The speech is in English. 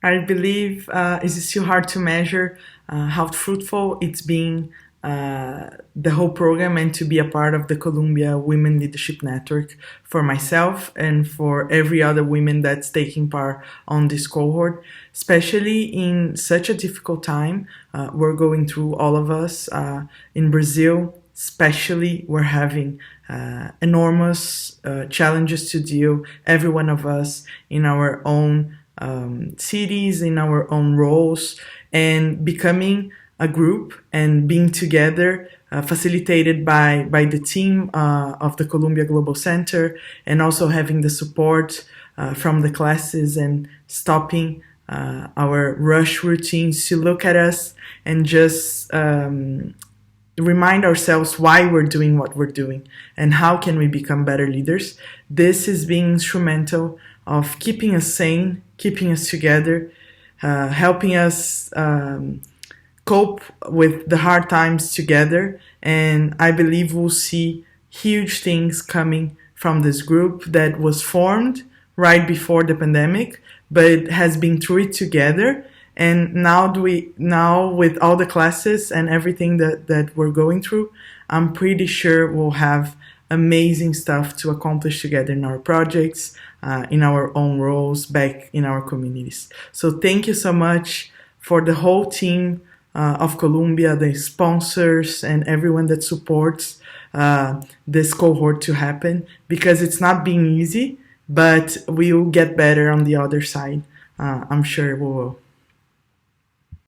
I believe it's still hard to measure how fruitful it's been, the whole program, and to be a part of the Columbia Women Leadership Network for myself and for every other woman that's taking part on this cohort, especially in such a difficult time we're going through, all of us in Brazil. Especially, we're having enormous challenges to deal, every one of us in our own cities, in our own roles, and becoming a group and being together, facilitated by the team of the Columbia Global Center, and also having the support from the classes, and stopping our rush routines to look at us and just remind ourselves why we're doing what we're doing and how can we become better leaders. This is being instrumental of keeping us sane, keeping us together, helping us cope with the hard times together. And I believe we'll see huge things coming from this group that was formed right before the pandemic, but has been through it together. And now with all the classes and everything that we're going through, I'm pretty sure we'll have amazing stuff to accomplish together in our projects, in our own roles, back in our communities. So thank you so much for the whole team of Columbia, the sponsors, and everyone that supports this cohort to happen, because it's not being easy, but we will get better on the other side. I'm sure we will.